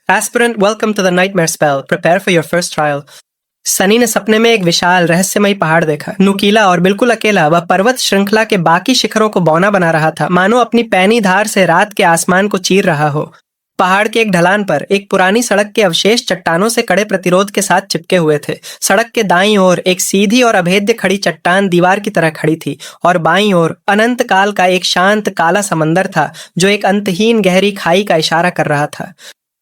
Aspirant, welcome to the nightmare spell. Prepare for your first trial. Sunny ने सपने में एक विशाल रहस्यमयी पहाड़ देखा। नुकीला और बिल्कुल अकेला वह पर्वत श्रृंखला के बाकी शिखरों को बौना बना रहा था, मानो अपनी पैनी धार से रात के आसमान को चीर रहा हो। पहाड़ के एक ढलान पर एक पुरानी सड़क के अवशेष चट्टानों से कड़े प्रतिरोध के साथ चिपके हुए थे। सड़क के दाईं ओर एक सीधी और अभेद्य खड़ी चट्टान दीवार की तरह खड़ी थी और बाईं ओर अनंत काल का एक शांत काला समंदर था जो एक अंतहीन गहरी खाई का इशारा कर रहा था।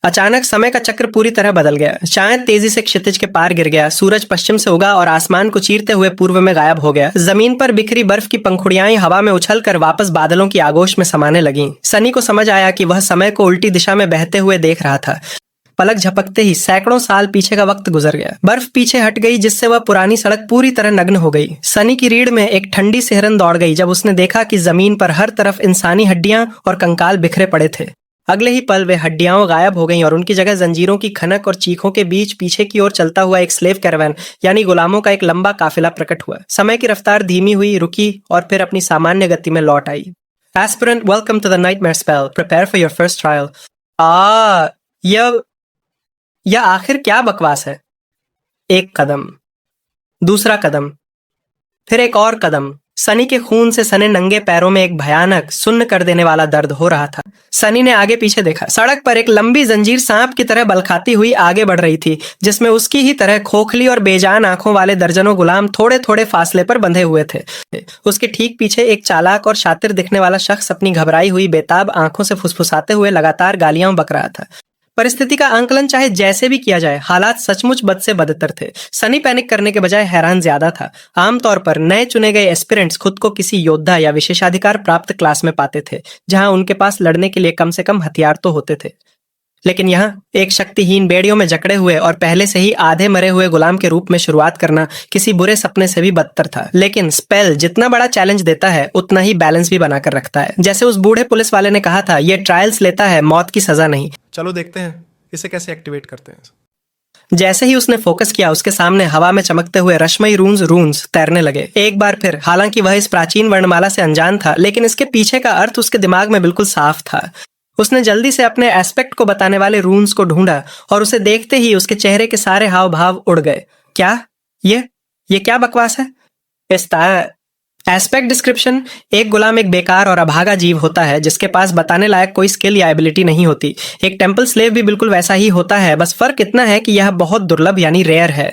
अचानक समय का चक्र पूरी तरह बदल गया। चांद तेजी से क्षितिज के पार गिर गया। सूरज पश्चिम से उगा और आसमान को चीरते हुए पूर्व में गायब हो गया। जमीन पर बिखरी बर्फ की पंखुड़ियां हवा में उछलकर वापस बादलों की आगोश में समाने लगीं। सनी को समझ आया कि वह समय को उल्टी दिशा में बहते हुए देख रहा था। पलक झपकते ही सैकड़ों साल पीछे का वक्त गुजर गया। बर्फ पीछे हट गई जिससे वह पुरानी सड़क पूरी तरह नग्न हो गई। सनी की रीढ़ में एक ठंडी सिहरन दौड़ गई जब उसने देखा कि जमीन पर हर तरफ इंसानी हड्डियां और कंकाल बिखरे पड़े थे। अगले ही पल वे हड्डियां गायब हो गईं और उनकी जगह जंजीरों की खनक और चीखों के बीच पीछे की ओर चलता हुआ एक स्लेव कैरावान यानी गुलामों का एक लंबा काफिला प्रकट हुआ। समय की रफ्तार धीमी हुई, रुकी और फिर अपनी सामान्य गति में लौट आई। Aspirant, welcome to the nightmare spell. Prepare for your first trial. यह आखिर क्या बकवास है? एक कदम, दूसरा कदम, फिर एक और कदम। सनी के खून से सने नंगे पैरों में एक भयानक सुन्न कर देने वाला दर्द हो रहा था। सनी ने आगे पीछे देखा। सड़क पर एक लंबी जंजीर सांप की तरह बलखाती हुई आगे बढ़ रही थी, जिसमें उसकी ही तरह खोखली और बेजान आंखों वाले दर्जनों गुलाम थोड़े थोड़े फासले पर बंधे हुए थे। उसके ठीक पीछे एक चालाक और शातिर दिखने वाला शख्स अपनी घबराई हुई बेताब आंखों से फुसफुसाते हुए लगातार गालियां बक रहा था। परिस्थिति का आंकलन चाहे जैसे भी किया जाए, हालात सचमुच बद से बदतर थे। सनी पैनिक करने के बजाय हैरान ज्यादा था। आमतौर पर नए चुने गए एस्पिरेंट्स खुद को किसी योद्धा या विशेषाधिकार प्राप्त क्लास में पाते थे, जहां उनके पास लड़ने के लिए कम से कम हथियार तो होते थे। लेकिन यहाँ एक शक्तिहीन बेड़ियों में जकड़े हुए और पहले से ही आधे मरे हुए गुलाम के रूप में शुरुआत करना किसी बुरे सपने से भी बदतर था। लेकिन स्पेल जितना बड़ा चैलेंज देता है उतना ही बैलेंस भी बनाकर रखता है। जैसे उस बूढ़े पुलिस वाले ने कहा था, ये ट्रायल्स लेता है, मौत की सजा नहीं। चलो देखते हैं इसे कैसे एक्टिवेट करते हैं। जैसे ही उसने फोकस किया, उसके सामने हवा में चमकते हुए रश्मई रून्स तैरने लगे। एक बार फिर, हालांकि वह इस प्राचीन वर्णमाला से अनजान था, लेकिन इसके पीछे का अर्थ उसके दिमाग में बिल्कुल साफ था। उसने जल्दी से अपने एस्पेक्ट को बताने वाले रून्स को ढूंढा और उसे देखते ही उसके चेहरे के सारे हाव भाव उड़ गए। क्या ये क्या बकवास है? Aspect description. एक गुलाम एक बेकार और अभागा जीव होता है जिसके पास बताने लायक कोई स्किल या एबिलिटी नहीं होती। एक टेंपल स्लेव भी बिल्कुल वैसा ही होता है, बस फर्क इतना है कि यह बहुत दुर्लभ यानी रेयर है।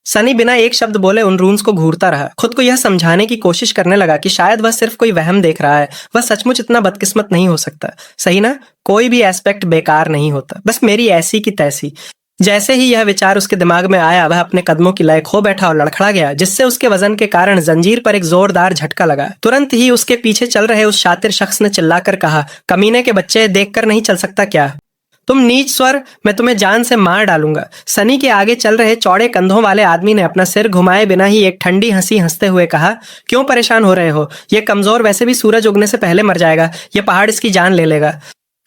सनी बिना एक शब्द बोले उन रून्स को घूरता रहा। खुद को यह समझाने की कोशिश करने लगा कि शायद वह सिर्फ कोई वहम देख रहा है। वह सचमुच इतना बदकिस्मत नहीं हो सकता, सही ना? कोई भी एस्पेक्ट बेकार नहीं होता, बस मेरी ऐसी की तैसी। जैसे ही यह विचार उसके दिमाग में आया, वह अपने कदमों की लय खो बैठा और लड़खड़ा गया, जिससे उसके वजन के कारण जंजीर पर एक जोरदार झटका लगा। तुरंत ही उसके पीछे चल रहे उस शातिर शख्स ने चिल्लाकर कहा, कमीने के बच्चे, देखकर नहीं चल सकता क्या? तुम नीच स्वर, मैं तुम्हें जान से मार डालूंगा। सनी के आगे चल रहे चौड़े कंधों वाले आदमी ने अपना सिर घुमाए बिना ही एक ठंडी हंसी हंसते हुए कहा, क्यों परेशान हो रहे हो? ये कमजोर वैसे भी सूरज उगने से पहले मर जाएगा। यह पहाड़ इसकी जान ले लेगा।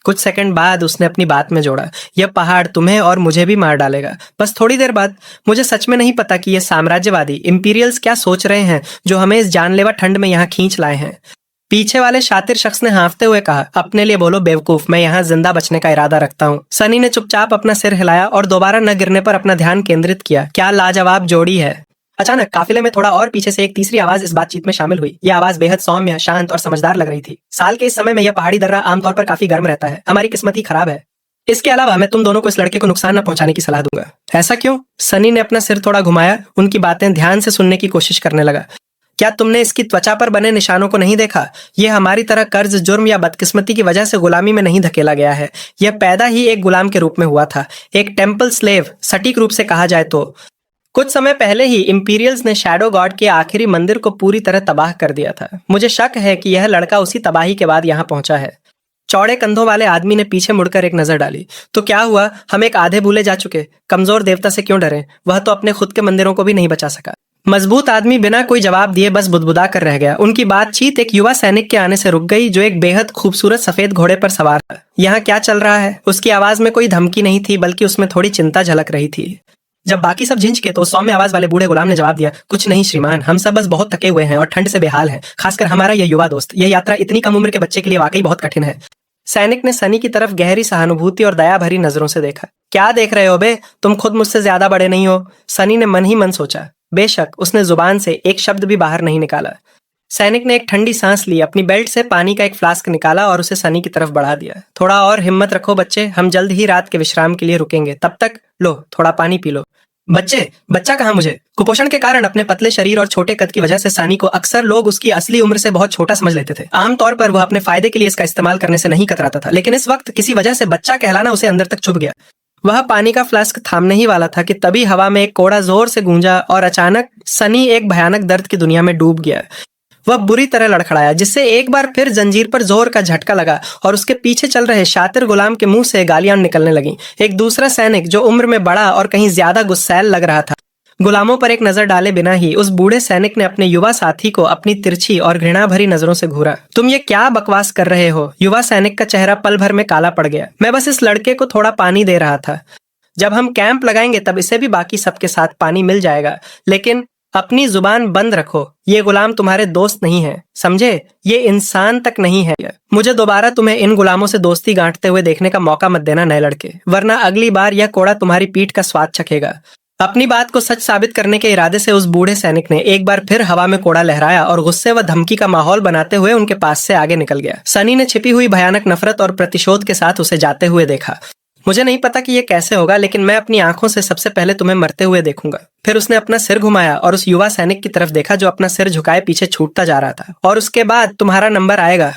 कुछ सेकंड बाद उसने अपनी बात में जोड़ा, यह पहाड़ तुम्हें और मुझे भी मार डालेगा, बस थोड़ी देर बाद। मुझे सच में नहीं पता कि ये साम्राज्यवादी इंपीरियल्स क्या सोच रहे हैं जो हमें इस जानलेवा ठंड में यहाँ खींच लाए हैं। पीछे वाले शातिर शख्स ने हाँफते हुए कहा, अपने लिए बोलो बेवकूफ, मैं यहाँ जिंदा बचने का इरादा रखता हूँ। सनी ने चुपचाप अपना सिर हिलाया और दोबारा न गिरने पर अपना ध्यान केंद्रित किया। क्या लाजवाब जोड़ी है। अचानक काफिले में थोड़ा और पीछे से एक तीसरी आवाज इस बातचीत में शामिल हुई। यह आवाज बेहद सौम्य, शांत और समझदार लग रही थी। साल के इस समय में यह पहाड़ी दर्रा आमतौर पर काफी गर्म रहता है। हमारी किस्मत ही खराब है। इसके अलावा मैं तुम दोनों को इस लड़के को नुकसान न पहुंचाने की सलाह दूंगा। ऐसा क्यों? सनी ने अपना सिर थोड़ा घुमाया, उनकी बातें ध्यान से सुनने की कोशिश करने लगा। क्या तुमने इसकी त्वचा पर बने निशानों को नहीं देखा? यह हमारी तरह कर्ज, जुर्म या बदकिस्मती की वजह से गुलामी में नहीं धकेला गया है। यह पैदा ही एक गुलाम के रूप में हुआ था, एक टेंपल स्लेव सटीक रूप से कहा जाए तो। कुछ समय पहले ही इंपीरियल्स ने शैडो गॉड के आखिरी मंदिर को पूरी तरह तबाह कर दिया था। मुझे शक है कि यह लड़का उसी तबाही के बाद यहाँ पहुंचा है। चौड़े कंधों वाले आदमी ने पीछे मुड़कर एक नजर डाली। तो क्या हुआ? हम एक आधे भूले जा चुके। कमजोर देवता से क्यों डरें? वह तो अपने खुद के मंदिरों को भी नहीं बचा सका। मजबूत आदमी बिना कोई जवाब दिए बस बुदबुदा कर रह गया। उनकी बातचीत एक युवा सैनिक के आने से रुक गई जो एक बेहद खूबसूरत सफेद घोड़े पर सवार था। यहाँ क्या चल रहा है? उसकी आवाज में कोई धमकी नहीं थी, बल्कि उसमें थोड़ी चिंता झलक रही थी। जब बाकी सब झिंझ के तो सौम्य आवाज वाले बूढ़े गुलाम ने जवाब दिया, कुछ नहीं श्रीमान, हम सब बस बहुत थके हुए हैं और ठंड से बेहाल हैं, खासकर हमारा यह युवा दोस्त। यह यात्रा इतनी कम उम्र के बच्चे के लिए वाकई बहुत कठिन है। सैनिक ने सनी की तरफ गहरी सहानुभूति और दया भरी नजरों से देखा। क्या देख रहे हो बे, तुम खुद मुझसे ज्यादा बड़े नहीं हो। सनी ने मन ही मन सोचा। बेशक उसने जुबान से एक शब्द भी बाहर नहीं निकाला। सैनिक ने एक ठंडी सांस ली, अपनी बेल्ट से पानी का एक फ्लास्क निकाला और उसे सनी की तरफ बढ़ा दिया। थोड़ा और हिम्मत रखो बच्चे, हम जल्द ही रात के विश्राम के लिए रुकेंगे, तब तक लो थोड़ा पानी पी लो। बच्चा कहाँ मुझे? कुपोषण के कारण अपने पतले शरीर और छोटे कद की वजह से सनी को अक्सर लोग उसकी असली उम्र से बहुत छोटा समझ लेते थे। आमतौर पर वह अपने फायदे के लिए इसका इस्तेमाल करने से नहीं कतराता था, लेकिन इस वक्त किसी वजह से बच्चा कहलाना उसे अंदर तक चुभ गया। वह पानी का फ्लास्क थामने ही वाला था कि तभी हवा में एक कोड़ा जोर से गूंजा और अचानक सनी एक भयानक दर्द की दुनिया में डूब गया। वह बुरी तरह लड़खड़ाया, जिससे एक बार फिर जंजीर पर जोर का झटका लगा और उसके पीछे चल रहे शातिर गुलाम के मुंह से गालियां निकलने लगीं। एक दूसरा सैनिक जो उम्र में बड़ा और कहीं ज्यादा गुस्सैल लग रहा था, गुलामों पर एक नजर डाले बिना ही उस बूढ़े सैनिक ने अपने युवा साथी को अपनी तिरछी और घृणा भरी नजरों से घूरा। तुम ये क्या बकवास कर रहे हो? युवा सैनिक का चेहरा पल भर में काला पड़ गया। मैं बस इस लड़के को थोड़ा पानी दे रहा था। जब हम कैंप लगाएंगे तब इसे भी बाकी सबके साथ पानी मिल जाएगा, लेकिन अपनी जुबान बंद रखो। ये गुलाम तुम्हारे दोस्त नहीं है, समझे? ये इंसान तक नहीं है। मुझे दोबारा तुम्हें इन गुलामों से दोस्ती गांठते हुए देखने का मौका मत देना नए लड़के, वरना अगली बार यह कोड़ा तुम्हारी पीठ का स्वाद चखेगा। अपनी बात को सच साबित करने के इरादे से उस बूढ़े सैनिक ने एक बार फिर हवा में कोड़ा लहराया और गुस्से व धमकी का माहौल बनाते हुए उनके पास से आगे निकल गया। सनी ने छिपी हुई भयानक नफरत और प्रतिशोध के साथ उसे जाते हुए देखा। मुझे नहीं पता कि यह कैसे होगा, लेकिन मैं अपनी आंखों से सबसे पहले तुम्हें मरते हुए देखूंगा। फिर उसने अपना सिर घुमाया और उस युवा सैनिक की तरफ देखा जो अपना सिर झुकाए पीछे छूटता जा रहा था। और उसके बाद तुम्हारा नंबर आएगा।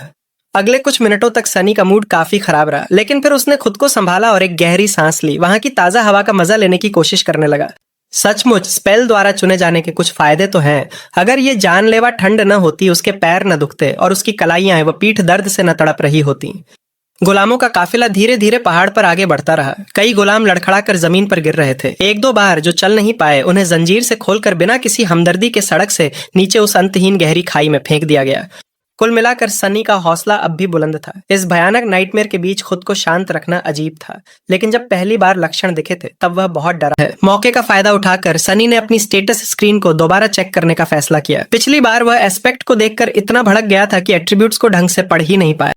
अगले कुछ मिनटों तक सनी का मूड काफी खराब रहा, लेकिन फिर उसने खुद को संभाला और एक गहरी सांस ली। वहां की ताजा हवा का मजा लेने की कोशिश करने लगा। सचमुच स्पेल द्वारा चुने जाने के कुछ फायदे तो हैं। अगर ये जानलेवा ठंड न होती, उसके पैर न दुखते और उसकी कलाइयां व पीठ दर्द से न तड़प रही होती। गुलामों का काफिला धीरे धीरे पहाड़ पर आगे बढ़ता रहा। कई गुलाम लड़खड़ा कर जमीन पर गिर रहे थे। एक दो बार जो चल नहीं पाए, उन्हें जंजीर से खोलकर बिना किसी हमदर्दी के सड़क से नीचे उस अंतहीन गहरी खाई में फेंक दिया गया। कुल मिलाकर सनी का हौसला अब भी बुलंद था। इस भयानक नाइटमेयर के बीच खुद को शांत रखना अजीब था, लेकिन जब पहली बार लक्षण दिखे थे तब वह बहुत डरा है। मौके का फायदा उठाकर सनी ने अपनी स्टेटस स्क्रीन को दोबारा चेक करने का फैसला किया। पिछली बार वह एस्पेक्ट को देखकर इतना भड़क गया था कि एट्रीब्यूट्स को ढंग से पढ़ ही नहीं पाया।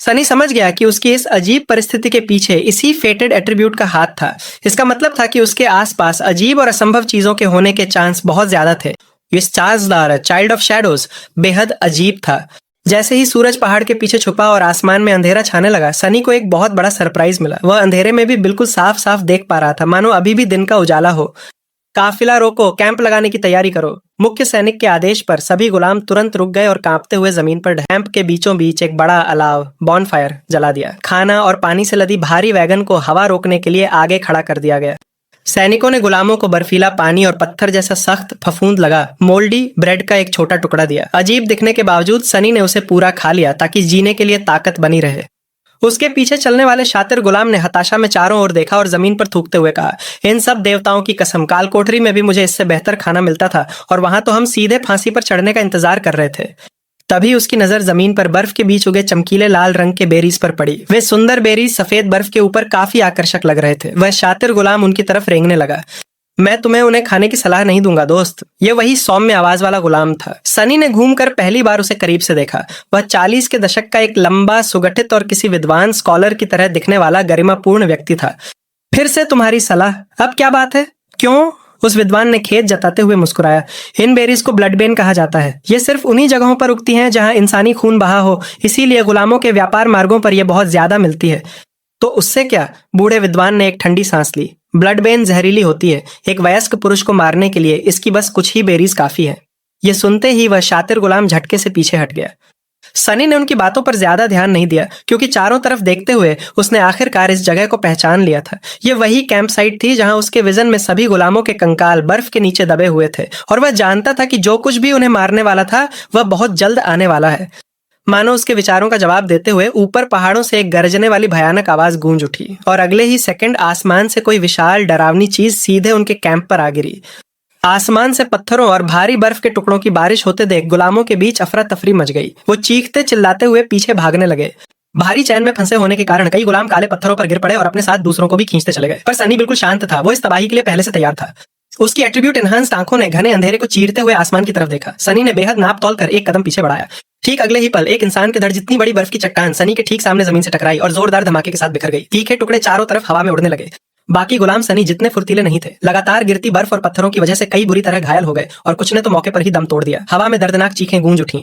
सनी समझ गया कि उसकी इस अजीब परिस्थिति के पीछे इसी फेटेड एट्रीब्यूट का हाथ था। इसका मतलब था कि उसके आसपास अजीब और असंभव चीजों के होने के चांस बहुत ज्यादा थे। ये स्टार्सदार चाइल्ड ऑफ शैडोज बेहद अजीब था। जैसे ही सूरज पहाड़ के पीछे छुपा और आसमान में अंधेरा छाने लगा, सनी को एक बहुत बड़ा सरप्राइज मिला। वह अंधेरे में भी बिल्कुल साफ साफ देख पा रहा था, मानो अभी भी दिन का उजाला हो। काफिला रोको, कैंप लगाने की तैयारी करो। मुख्य सैनिक के आदेश पर सभी गुलाम तुरंत रुक गए और कांपते हुए जमीन पर कैंप के बीचों बीच एक बड़ा अलाव बॉनफायर जला दिया। खाना और पानी से लदी भारी वैगन को हवा रोकने के लिए आगे खड़ा कर दिया गया। सैनिकों ने गुलामों को बर्फीला पानी और पत्थर जैसा सख्त फफूंद लगा मोल्डी ब्रेड का एक छोटा टुकड़ा दिया। अजीब दिखने के बावजूद सनी ने उसे पूरा खा लिया ताकि जीने के लिए ताकत बनी रहे। उसके पीछे चलने वाले शातिर गुलाम ने हताशा में चारों ओर देखा और जमीन पर थूकते हुए कहा, इन सब देवताओं की कसम, काल कोठरी में भी मुझे इससे बेहतर खाना मिलता था और वहां तो हम सीधे फांसी पर चढ़ने का इंतजार कर रहे थे। तभी उसकी नजर जमीन पर बर्फ के बीच उगे चमकीले लाल रंग के बेरीज पर पड़ी। वे सुंदर बेरीज सफेद बर्फ के ऊपर काफी आकर्षक लग रहे थे। वह शातिर गुलाम उनकी तरफ रेंगने लगा। मैं तुम्हें उन्हें खाने की सलाह नहीं दूंगा दोस्त। ये वही सौम्य आवाज वाला गुलाम था। सनी ने घूमकर पहली बार उसे करीब से देखा। वह 40 के दशक का एक लंबा, सुगठित और किसी विद्वान स्कॉलर की तरह दिखने वाला गरिमापूर्ण व्यक्ति था। फिर से तुम्हारी सलाह? अब क्या बात है? क्यों? उस विद्वान ने खेद जताते हुए मुस्कुराया। इन बेरीज को ब्लड बेन कहा जाता है। ये सिर्फ उन्हीं जगहों पर उगती हैं जहां इंसानी खून बहा हो, इसीलिए गुलामों के व्यापार मार्गों पर यह बहुत ज्यादा मिलती है। तो उससे क्या? बूढ़े विद्वान ने एक ठंडी सांस ली। ब्लड बेन जहरीली होती है। एक वयस्क पुरुष को मारने के लिए इसकी बस कुछ ही बेरीज काफी है। यह सुनते ही वह शातिर गुलाम झटके से पीछे हट गया। सनी ने उनकी बातों पर ज्यादा ध्यान नहीं दिया, क्योंकि चारों तरफ देखते हुए उसने आखिरकार इस जगह को पहचान लिया था। यह वही कैंप साइट थी जहां उसके विजन में सभी गुलामों के कंकाल बर्फ के नीचे दबे हुए थे, और वह जानता था कि जो कुछ भी उन्हें मारने वाला था वह बहुत जल्द आने वाला है। मानो उसके विचारों का जवाब देते हुए ऊपर पहाड़ों से एक गरजने वाली भयानक आवाज गूंज उठी, और अगले ही सेकंड आसमान से कोई विशाल डरावनी चीज सीधे उनके कैंप पर आ गिरी। आसमान से पत्थरों और भारी बर्फ के टुकड़ों की बारिश होते देख गुलामों के बीच अफरा तफरी मच गई। वो चीखते चिल्लाते हुए पीछे भागने लगे। भारी चैन में फंसे होने के कारण कई गुलाम काले पत्थरों पर गिर पड़े और अपने साथ दूसरों को भी खींचते चले गए। पर सनी बिल्कुल शांत था। वो इस तबाही के लिए पहले से तैयार था। उसकी एट्रीब्यूट एनहांस्ड आंखों ने घने अंधेरे को चीरते हुए आसमान की तरफ देखा। सनी ने बेहद नाप तोल कर एक कदम पीछे बढ़ाया। ठीक अगले ही पल एक इंसान के धड़ जितनी बड़ी बर्फ की चट्टान सनी के ठीक सामने जमीन से टकराई और जोरदार धमाके के साथ बिखर गई। तीखे टुकड़े चारों तरफ हवा में उड़ने लगे। बाकी गुलाम सनी जितने फुर्तीले नहीं थे। लगातार गिरती बर्फ और पत्थरों की वजह से कई बुरी तरह घायल हो गए और कुछ ने तो मौके पर ही दम तोड़ दिया। हवा में दर्दनाक चीखें गूंज उठी।